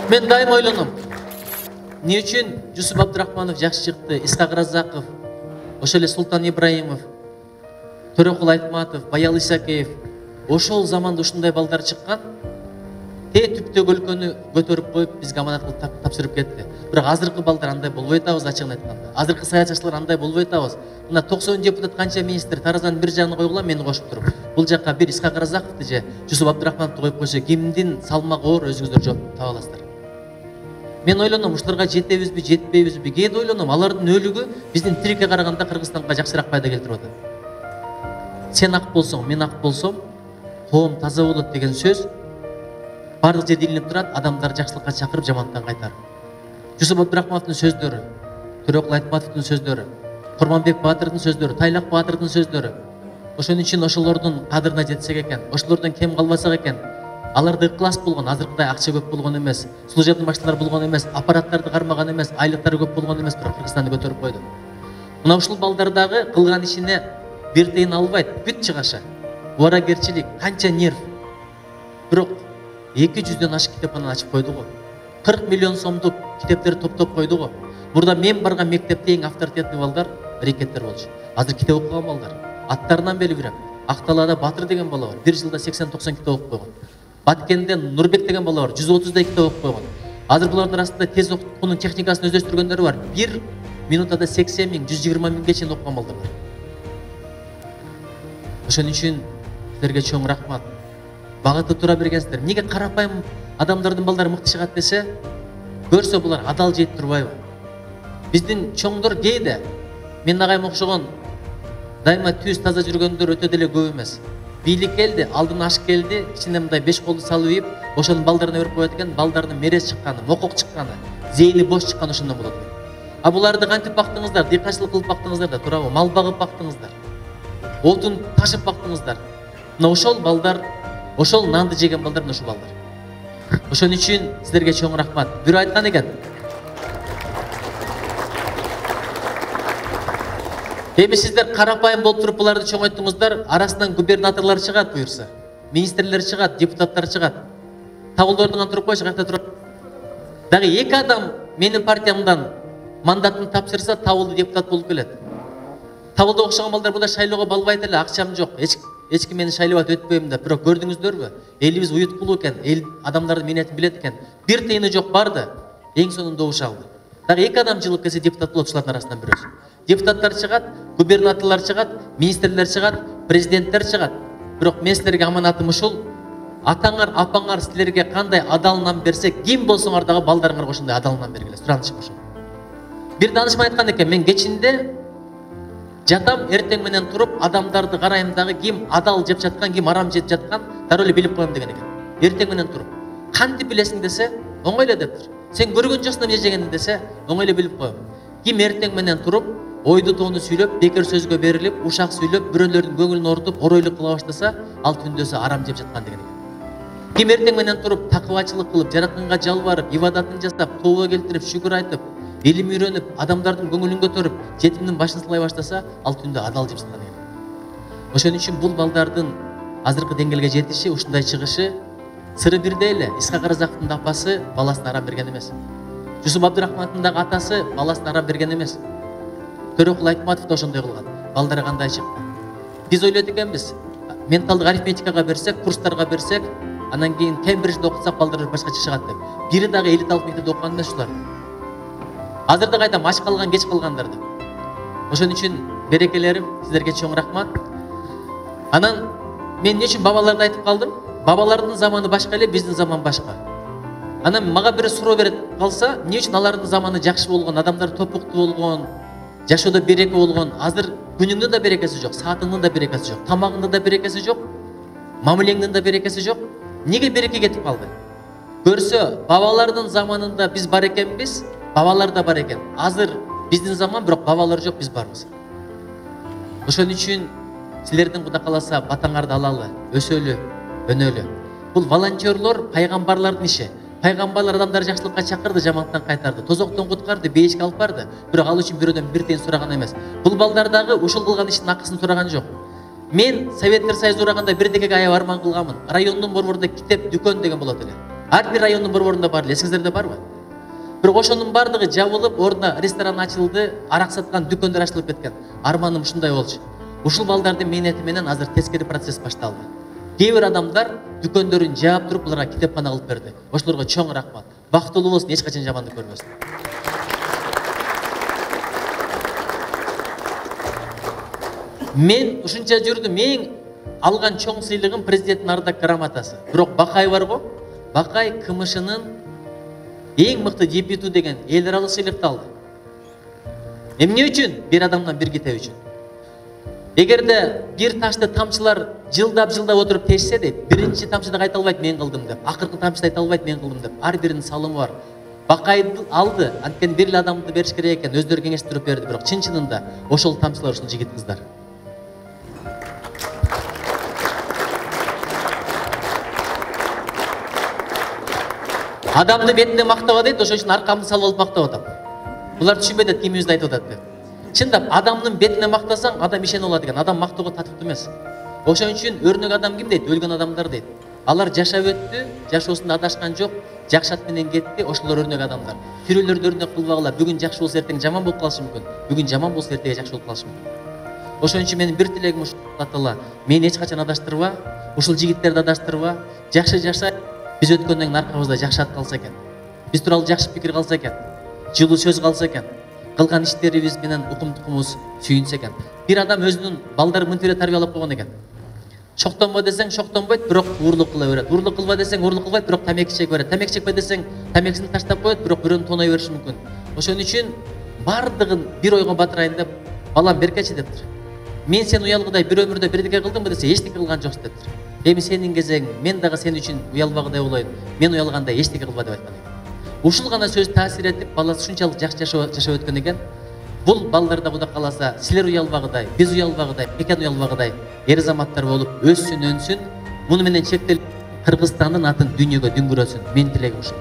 Мен дайым ойлоном. Не үчүн Жусуп Абдурахманов жакшы чыкты, Исхак Разаков, ошол эле Султан Ибраимов, Төрөкул Айтматов, Баял Исакеев, ошол заманда ушундай балдар чыккан, түптөгү өлкөнү көтөрүп коюп, бизге аманат кылып тапшырып кетти. Бирок азыркы балдар андай болбой атабыз, ачыгын айтканда. Азыркы саясатчылар андай болбой атабыз. Мына 90 депутат канча министр таразанын бир жагына койгула, мени кошуп туруп. Бул жакка бир Исхак Разаковду же Жусуп Абдурахмановду коюп койсо, кимдин салмагы оор өзүңүздөр жооп таба аласыздар. Мен ойлоном, ушуларга жетебизби, жетпейбизби? Кээде ойлоном, алардын өлүгү биздин тирикке караганда Кыргызстанга жакшыраак пайда келтирип атат. Сен ак болсоң, мен ак болсом, коом таза болот деген сөз барлык жерде илинип турат, адамдар жакшылыкка чакырып, жамандыктан кайтарып. Жусуп Абдурахмановдун сөздөрү, Төрөкул Айтматовдун сөздөрү, Курманбек Баатырдын сөздөрү, Тайлак Баатырдын сөздөрү. Ошон үчүн ошолордун кадырына жетсек экен, ошолордон кем калбасак экен. Аларда ыклас болгон, азыркыдай акча көп болгон эмес, служебный машиналар болгон эмес, аппараттарды кармаган эмес, айлыктары көп болгон эмес, бирок Кыргызстанды көтөрүп койду. Мына ушул балдардагы кылган ишине бир тыйын албайт, бүт чыгаша. Убаракерчилик, канча нерв. Бирок 200дөн ашык китепкананы ачып койду го. 40 миллион сомдук китептерди топтоп койду го. Мурда мен барган мектепте эң авторитетный балдар рекеттер болчу. Азыр китеп окуган балдар. Аттарынан бели билем. Акталаада Батыр деген бала бар. Бир жылда 80-90 китеп окуп койгон. Баткенде Нурбек деген бала бар. 130дай китеп окуп койгон. Азыр булардын арасында тез окуунун техникасын өздөштүргөндөр бар. 1 минутада 80 миң, 120 миңге чейин окуган балдар бар. Ошон үчүн силерге чоң рахмат. Багыты тура бергенсиздер. Неге карапайым адамдардын балдары мыкты чыгат десе, көрсө булар адал жейт турбайбы? Биздин чоңдор кээде мен агайым окшогон дайыма түз таза жүргөндөр өтө деле көп эмес. Бийлик келди, алдын аш келди, ичине мындай 5 колду салып ийип, ошонун балдарына берип коет экен, балдардын мерез чыкканы, мокок чыкканы, зейни бош чыкканы ошондон болот экен. А буларды кантип бактыңыздар? Дыйканчылык кылып бактыңыздар да, туурабы? Мал багып бактыңыздар. Отун ташып бактыңыздар. Мына ошол балдар, ошол нанды жеген балдар мына ушул балдар. Ошон үчүн силерге чоң рахмат. Бирөө айткан экен. Эми сиздер карапайым болуп туруп буларды чоңойттуңуздар, арасынан губернаторлор чыгат буюрса, министрлер чыгат, депутаттар чыгат. Табылдордуңан туруп койчу, кайта туруп. Дагы 2 адам менин партиямдан мандатын тапшырса, табылды депутат болуп келет. Табылды окшогон балдар буда шайлоого балбайт эле, акчам жок. Эч ким мени шайлап өтпөйм деп. Бирок көрдүңүздөрбү? Элибиз уюткулуу экен, эл адамдардын минетин билет экен. Бир тыйыны жок барды. Эң сонунда добуш алды. Дагы 2 адам жылып келсе депутат болот, ушулардын арасынан бирөөсү. Депутаттар чыгат, губернаторлор чыгат, министрлер чыгат, президенттер чыгат. Бирок мен силерге аманатым ушул. Атаңар, апаңар силерге кандай адалынан берсе, ким болсоңор дагы балдарыңарга ошондой адалынан бергиле. Суранышым ошол. Бир данышман айткан экен, мен кечинде жатам, эртең менен туруп, адамдарды карайм дагы ким адал жеп жаткан, ким арам жеп жаткан, дароо эле билип коем деген экен. Эртең менен туруп. Кантип билесиң десе, оңой эле дептир. Сен көргөн жоксуң эмне жегенди десе, оңой эле билип коем. Ким эртең менен туруп, ойду тоону сүйлөп, бекер сөзгө берилип, ушак сүйлөп, бирөөлөрдүн көңүлүн орутуп, оройлук кыла баштаса, ал түндөсө арам жеп жаткан деген экен. Ким эртең менен туруп, такыбачылык кылып, жаратканга жалбарып, ибадатын жасап, тобо келтирип, шүгүр айтып, илим үйрөнүп, адамдардын көңүлүн көтөрүп, жетимдин башын сылай баштаса, ал түндө адал жеп жаткан экен. Ошон үчүн бул балдардын азыркы деңгээлге жетиши, ушундай чыгышы сыры бирдей эле. Исхак Разаковдун апасы баласына арам берген эмес. Жусуп Абдурахмановдун дагы атасы баласына арам берген эмес. Төрөкул Айтматов да ошондой кылган. Балдары кандай чыкты? Биз ойлойт экенбиз, менталдык арифметикага берсек, курстарга берсек, анан кийин Кембриджде окутсак балдар башкача чыгат деп. Бири дагы элиталык мектепте окуган эмес ушулар. Азыр да кайта маш калган, кеч калгандар деп. Ошон үчүн берекелерим, сиздерге чоң рахмат. Анан мен эмне үчүн бабаларды айтып калдым? Бабалардын заманы башка эле, биздин заман башка. Анан мага бир суроо берип калса, эмне үчүн алардын заманы жакшы болгон, адамдар топуктуу болгон, жашоодо береке болгон, азыр күнүңдүн да берекеси жок, саатыңдын да берекеси жок, тамагыңдын да берекеси жок, мамилеңдин да берекеси жок. Неге береке кетип калды? Көрсө, бабалардын заманында биз бар экенбиз, бабалар да бар экен. Азыр биздин заман, бирок бабалар жок, биз барбыз. Ошон үчүн силердин Кудай кааласа батаңарды алалы, өсөлү, өнөлү. Бул волонтерлор пайгамбарлардын иши. Пайгамбарлар адамдар жакшылыкка чакырды, жамандыктан кайтарды, тозоктон куткарды, бейишке алып барды. Бирок ал үчүн бирөөдөн бир тыйын сураган эмес. Бул балдардагы ушул кылган иштин акысын сураган жок. Мен Советтер Союзу ураганда бир декеге аяп арман кылганмын. Райондун борборунда китеп дүкөн деген болот эле. ар бир райондун борборунда бар эле, эсиңиздерде барбы? Бирок ошонун бардыгы жабылып, ордуна ресторан ачылды, арак саткан дүкөндөр ачылып кеткен. Арманым ушундай болчу. Ушул балдардын мээнети менен азыр тескери процесс башталды. Кээ бир адамдар дүкөндөрүн жаап туруп буларга китепкана кылып берди. Ошолорго чоң рахмат. Бактылуу болсун, эч качан жамандык көрбөсүн. Мен ушунча жүрдүм, эң алган чоң сыйлыгым президенттин ардак грамотасы. Бирок Бакай барго, Бакай КМШнын эң мыкты дебюту деген эл аралык сыйлыкты алды. Эмне үчүн? Бир адамдан бир китеп үчүн. Эгерде бир ташты тамчылар жылдап отуруп тешсе дейт, биринчи тамчыда айта албайт мен кылдым деп, акыркы тамчыда айта албайт мен кылдым деп. Ар биринин салымы бар. Бакайды алды, анткени бир эле адамды бериш керек экен, өздөрү кеңештирип берди. Бирок чын-чынында ошол тамчылар ушул жигит кыздар. Адамды бетине мактап дейт, ошон үчүн аркамды салып алып мактап атам. Булар түшүнбөйт эт, кимибизди айтып атат деп. Чындап, адамдын бетине мактасаң, адам ишене болот экен. Адам мактоого татыктуу эмес. Ошон үчүн өрнөк адам ким дейт? Өлгөн адамдар дейт. Алар жашап өттү, жашоосунда адашкан жок, жакшат менен кетти, ошолор өрнөк адамдар. Тирүүлөрдү өрнөк кылбагыла, бүгүн жакшы болсо эртең жаман болуп калышы мүмкүн. Бүгүн жаман болсо эртеге жакшы болуп калышы мүмкүн. Ошон үчүн менин бир тилегим ушул атала, мени эч качан адаштырба, ушул жигиттерди адаштырба, жакшы жашай, биз өткөндөн аркабызда жакшы ат калса экен. Биз тууралуу жакшы пикир калса экен, жылуу сөз калса экен, кылган иштерибиз менен укум-тукумубуз сүйүнсө экен. Бир адам өзүнүн балдарын мынтип эле тарбиялап койгон экен. Шоктонбо десең шоктонбойт, бирок уурлук кыла берет. Уурлук кылба десең уурлук кылбайт, бирок тамеки чеге берет. Тамеки чекпе десең тамекисин таштап коет, бирок бирөөнү тоной бериши мүмкүн. Ошон үчүн бардыгын бир ойго батырайын деп, балам беркечи дептир. Мен сен уялгыдай бир өмүрдө бирдике кылдымбы десе, эчтеке кылган жоксуң дептир. Эми сенин кезегиң, мен дагы сен үчүн уялбагыдай болоюн. Мен уялганда эчтеке кылба деп айткан экен. Ушул гана сөз таасир этип, баласы ушунчалык жакшы жашап өткөн экен. Бул балдар да Кудай кааласа, силер уялбагыдай, биз уялбагыдай, экен уялбагыдай эр заматтар болуп өссүн, өнсүн. Муну менен чектелип Кыргызстандын атын дүйнөгө дүңгүрөсүн. Менин тилегим ушул.